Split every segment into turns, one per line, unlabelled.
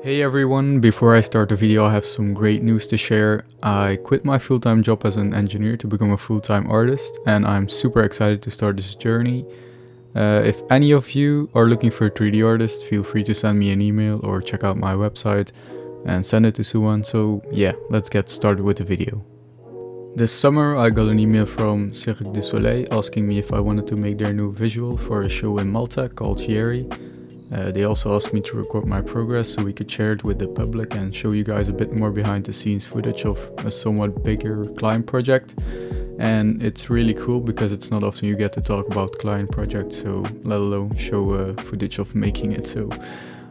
Hey everyone, before I start the video I have some great news to share. I quit my full-time job as an engineer to become a full-time artist and I'm super excited to start this journey. If any of you are looking for a 3D artist, feel free to send me an email or check out my website and send it to someone. So yeah, let's get started with the video. This summer I got an email from Cirque du Soleil asking me if I wanted to make their new visual for a show in Malta called Fieri. They also asked me to record my progress so we could share it with the public and show you guys a bit more behind the scenes footage of a somewhat bigger client project. And it's really cool because it's not often you get to talk about client projects, so let alone show footage of making it. So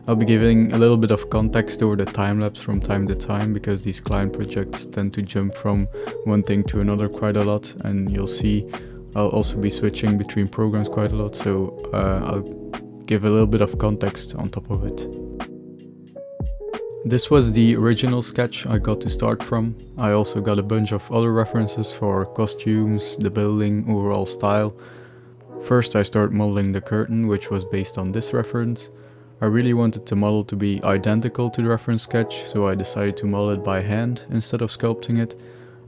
I'll be giving a little bit of context over the time lapse from time to time because these client projects tend to jump from one thing to another quite a lot, and you'll see I'll also be switching between programs quite a lot, so I'll give a little bit of context on top of it. This was the original sketch I got to start from. I also got a bunch of other references for costumes, the building, overall style. First I started modeling the curtain, which was based on this reference. I really wanted the model to be identical to the reference sketch, so I decided to model it by hand instead of sculpting it.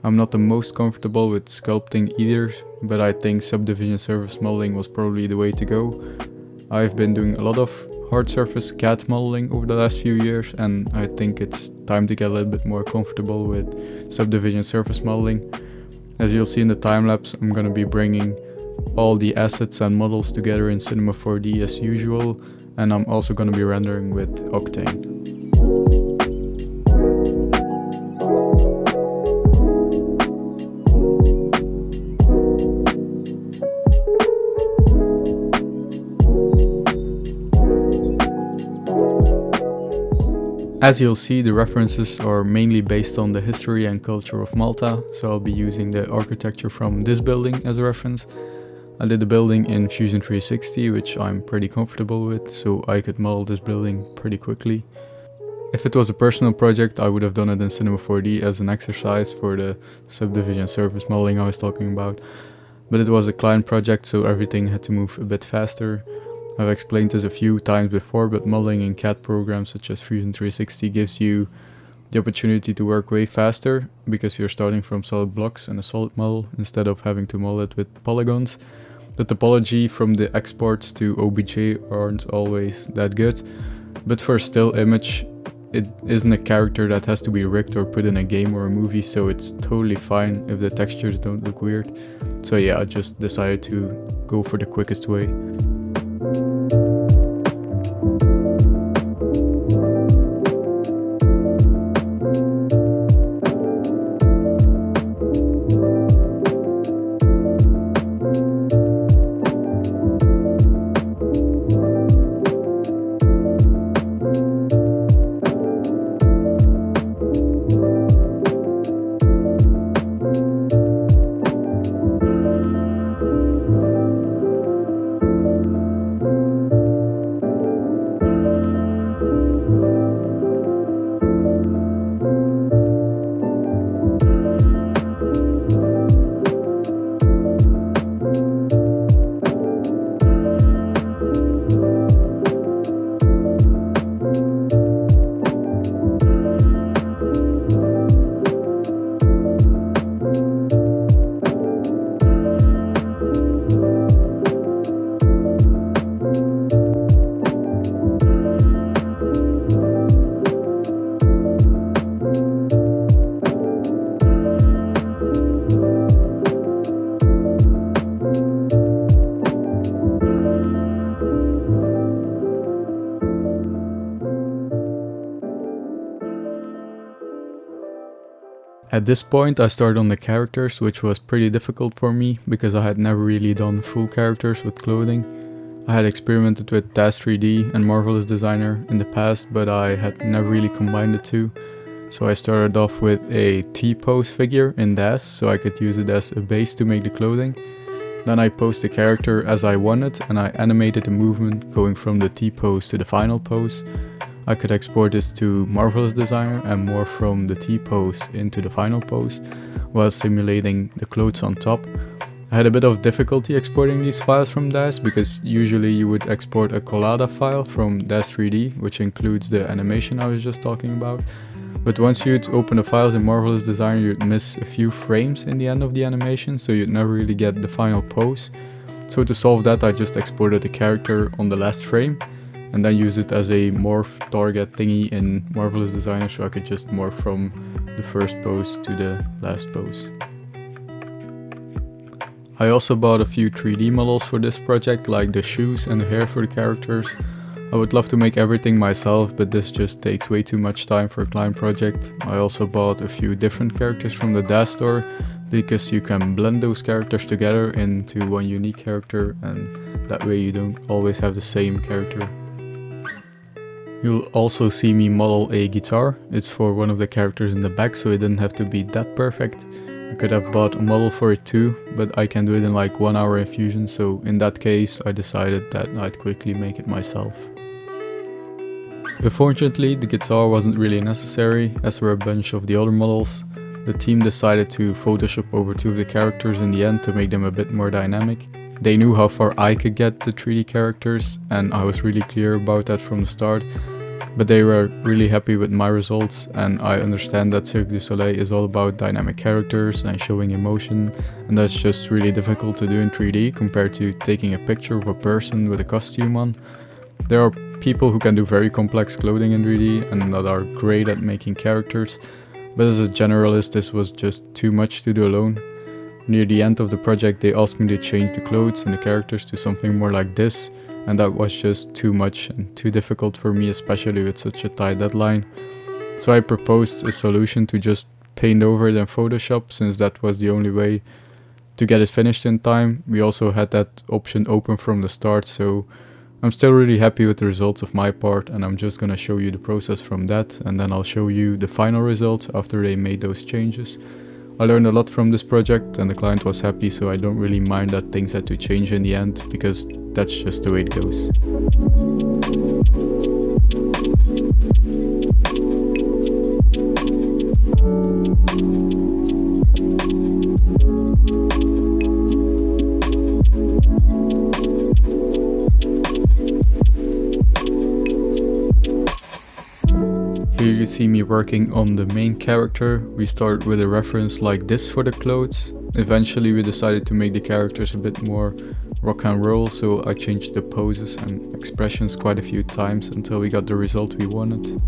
I'm not the most comfortable with sculpting either, but I think subdivision surface modeling was probably the way to go. I've been doing a lot of hard surface CAD modeling over the last few years, and I think it's time to get a little bit more comfortable with subdivision surface modeling. As you'll see in the time lapse, I'm going to be bringing all the assets and models together in Cinema 4D as usual, and I'm also going to be rendering with Octane. As you'll see, the references are mainly based on the history and culture of Malta, so I'll be using the architecture from this building as a reference. I did the building in Fusion 360, which I'm pretty comfortable with, so I could model this building pretty quickly. If it was a personal project, I would have done it in Cinema 4D as an exercise for the subdivision surface modeling I was talking about, but it was a client project, so everything had to move a bit faster. I've explained this a few times before, but modeling in CAD programs such as Fusion 360 gives you the opportunity to work way faster because you're starting from solid blocks and a solid model instead of having to model it with polygons. The topology from the exports to OBJ aren't always that good, but for a still image, it isn't a character that has to be rigged or put in a game or a movie, so it's totally fine if the textures don't look weird. So yeah, I just decided to go for the quickest way. At this point I started on the characters, which was pretty difficult for me because I had never really done full characters with clothing. I had experimented with DAZ 3D and Marvelous Designer in the past, but I had never really combined the two. So I started off with a T-pose figure in DAZ so I could use it as a base to make the clothing. Then I posed the character as I wanted and I animated the movement going from the T-pose to the final pose. I could export this to Marvelous Designer and morph from the T-pose into the final pose while simulating the clothes on top. I had a bit of difficulty exporting these files from DAS because usually you would export a collada file from DAS 3D, which includes the animation I was just talking about. But once you'd open the files in Marvelous Designer, you'd miss a few frames in the end of the animation, so you'd never really get the final pose. So to solve that, I just exported the character on the last frame and then used it as a morph target thingy in Marvelous Designer, so I could just morph from the first pose to the last pose. I also bought a few 3D models for this project, like the shoes and the hair for the characters. I would love to make everything myself, but this just takes way too much time for a client project. I also bought a few different characters from the DAS store, because you can blend those characters together into one unique character, and that way you don't always have the same character. You'll also see me model a guitar. It's for one of the characters in the back, so it didn't have to be that perfect. I could have bought a model for it too, but I can do it in like 1 hour in Fusion, so in that case I decided that I'd quickly make it myself. Unfortunately, the guitar wasn't really necessary, as were a bunch of the other models. The team decided to Photoshop over 2 of the characters in the end to make them a bit more dynamic. They knew how far I could get the 3D characters, and I was really clear about that from the start. But they were really happy with my results, and I understand that Cirque du Soleil is all about dynamic characters and showing emotion, and that's just really difficult to do in 3D compared to taking a picture of a person with a costume on. There are people who can do very complex clothing in 3D and that are great at making characters, but as a generalist this was just too much to do alone. Near the end of the project they asked me to change the clothes and the characters to something more like this, and that was just too much and too difficult for me, especially with such a tight deadline. So I proposed a solution to just paint over it in Photoshop, since that was the only way to get it finished in time. We also had that option open from the start, so I'm still really happy with the results of my part, and I'm just gonna show you the process from that, and then I'll show you the final results after they made those changes. I learned a lot from this project and the client was happy, so I don't really mind that things had to change in the end, because that's just the way it goes. Here you see me working on the main character. We start with a reference like this for the clothes. Eventually we decided to make the characters a bit more rock and roll, so I changed the poses and expressions quite a few times until we got the result we wanted.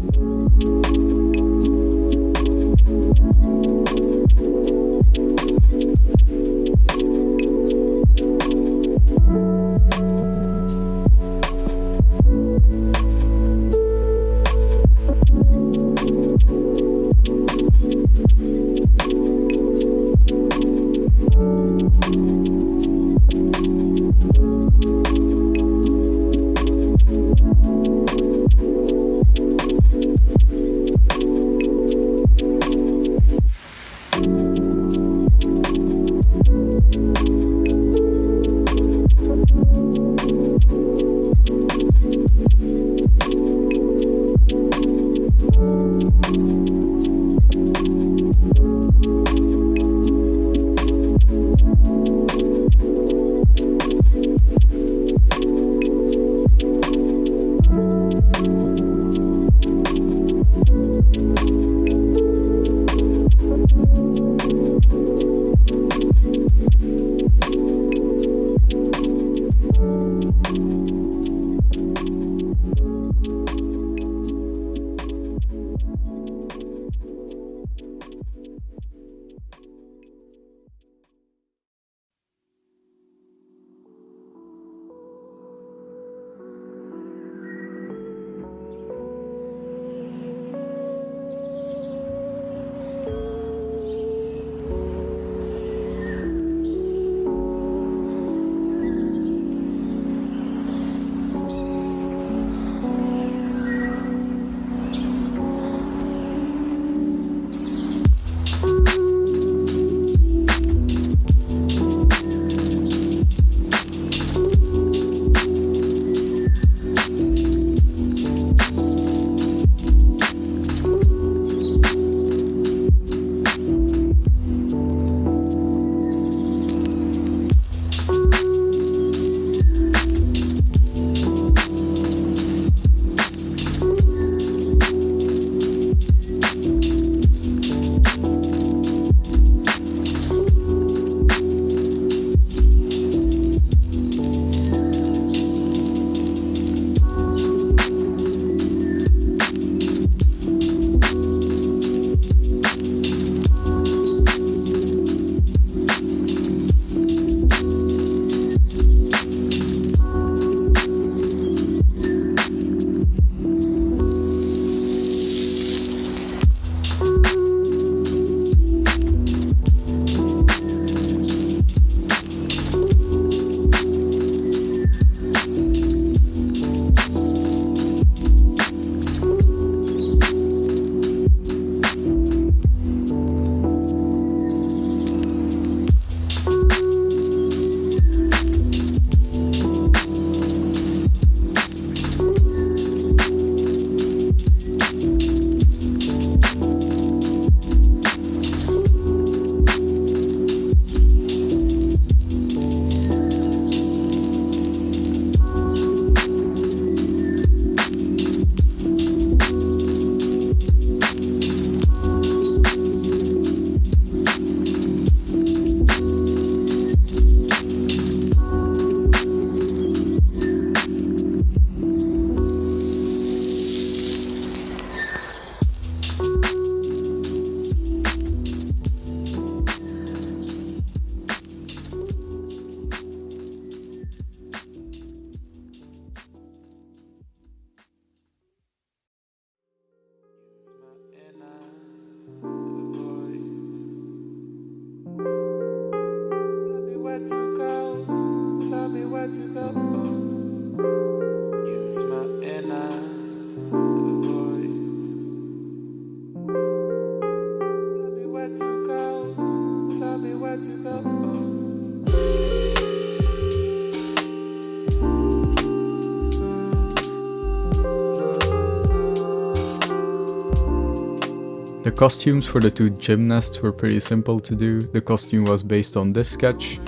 The costumes for the two gymnasts were pretty simple to do. The costume was based on this sketch.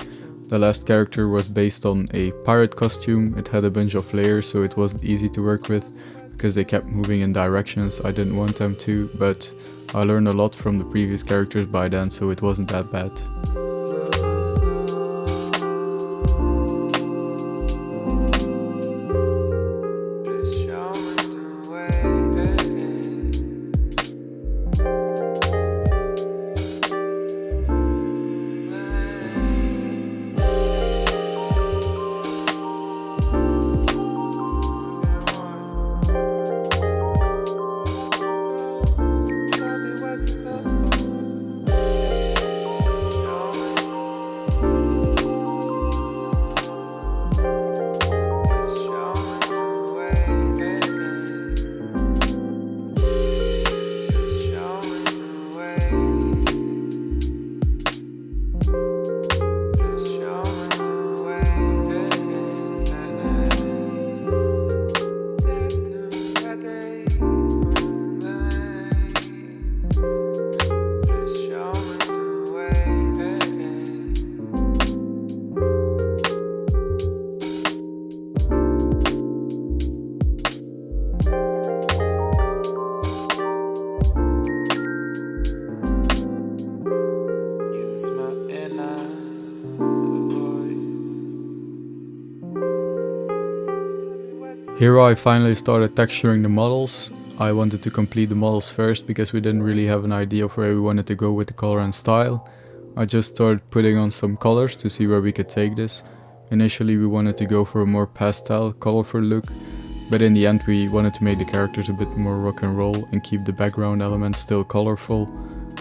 The last character was based on a pirate costume. It had a bunch of layers, so it wasn't easy to work with because they kept moving in directions I didn't want them to, but I learned a lot from the previous characters by then, so it wasn't that bad. Here I finally started texturing the models. I wanted to complete the models first because we didn't really have an idea of where we wanted to go with the color and style. I just started putting on some colors to see where we could take this. Initially we wanted to go for a more pastel, colorful look, but in the end we wanted to make the characters a bit more rock and roll and keep the background elements still colorful.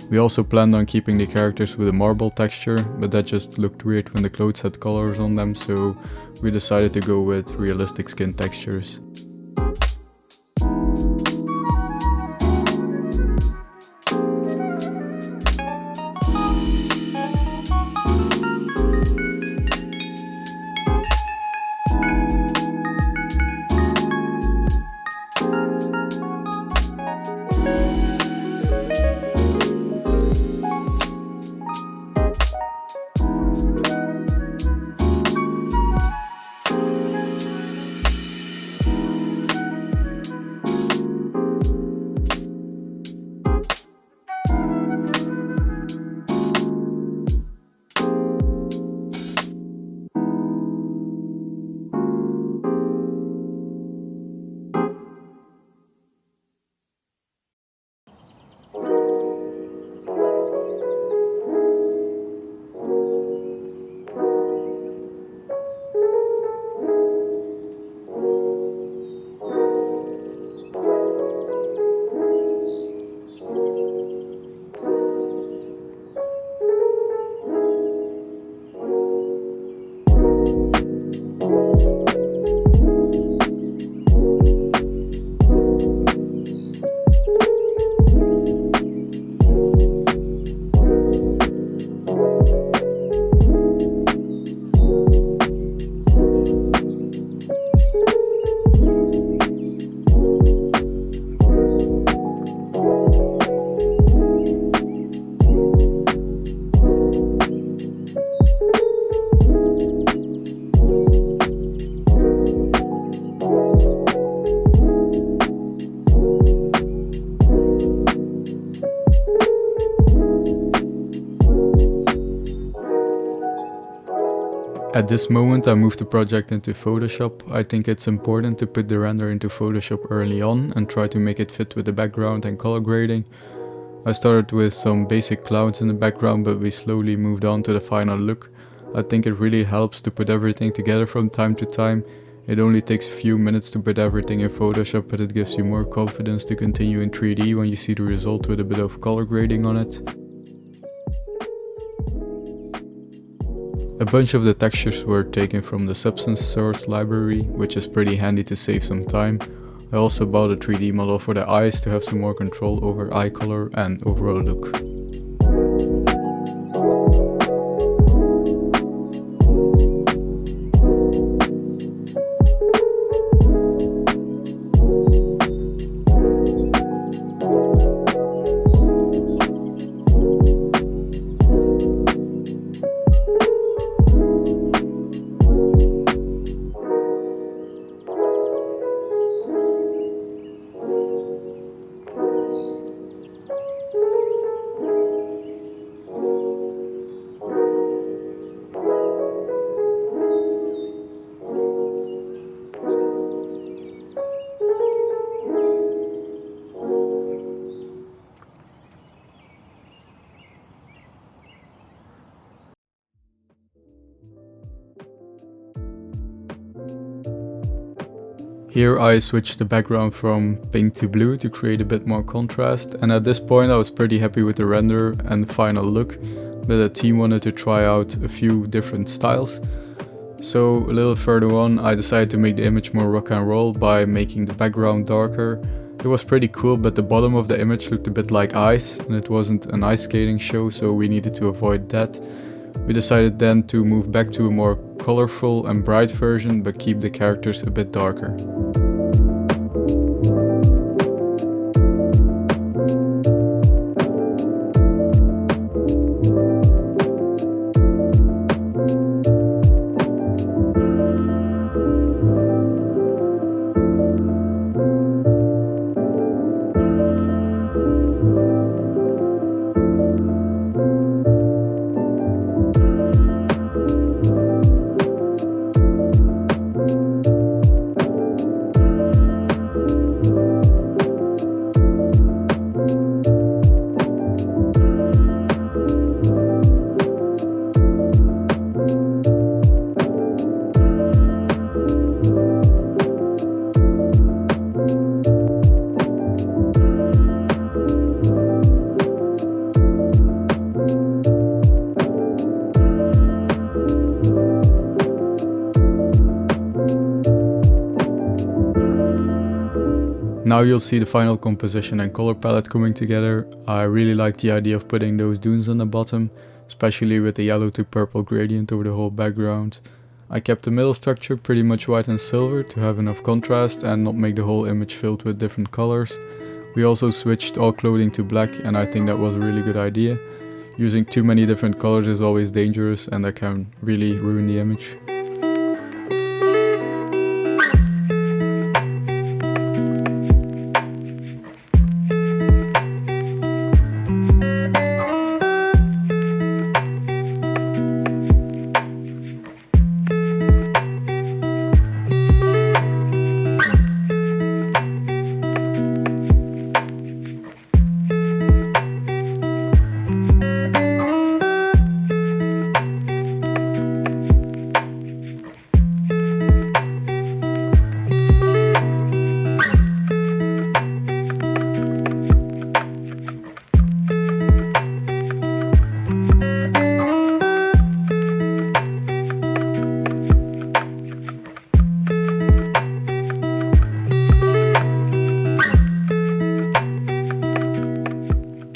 We also planned on keeping the characters with a marble texture, but that just looked weird when the clothes had colors on them, so we decided to go with realistic skin textures. At this moment I moved the project into Photoshop. I think it's important to put the render into Photoshop early on and try to make it fit with the background and color grading. I started with some basic clouds in the background, but we slowly moved on to the final look. I think it really helps to put everything together from time to time. It only takes a few minutes to put everything in Photoshop, but it gives you more confidence to continue in 3D when you see the result with a bit of color grading on it. A bunch of the textures were taken from the Substance Source library, which is pretty handy to save some time. I also bought a 3D model for the eyes to have some more control over eye color and overall look. Here I switched the background from pink to blue to create a bit more contrast, and at this point I was pretty happy with the render and the final look, but the team wanted to try out a few different styles. So a little further on I decided to make the image more rock and roll by making the background darker. It was pretty cool, but the bottom of the image looked a bit like ice, and it wasn't an ice skating show, so we needed to avoid that. We decided then to move back to a more colorful and bright version, but keep the characters a bit darker. Now you'll see the final composition and color palette coming together. I really like the idea of putting those dunes on the bottom, especially with the yellow to purple gradient over the whole background. I kept the middle structure pretty much white and silver to have enough contrast and not make the whole image filled with different colors. We also switched all clothing to black, and I think that was a really good idea. Using too many different colors is always dangerous and that can really ruin the image.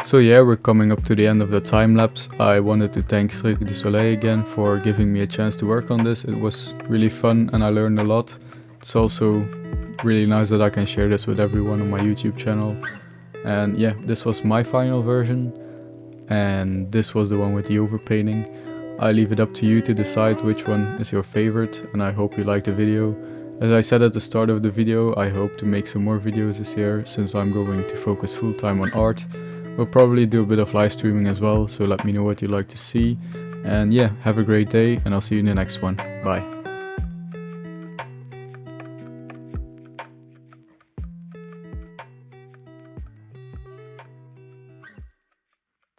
So yeah, we're coming up to the end of the time lapse. I wanted to thank Cirque du Soleil again for giving me a chance to work on this. It was really fun and I learned a lot. It's also really nice that I can share this with everyone on my YouTube channel. And yeah, this was my final version, and this was the one with the overpainting. I leave it up to you to decide which one is your favorite, and I hope you liked the video. As I said at the start of the video, I hope to make some more videos this year, since I'm going to focus full time on art. We'll probably do a bit of live streaming as well, so let me know what you'd like to see. And yeah, have a great day, and I'll see you in the next one. Bye.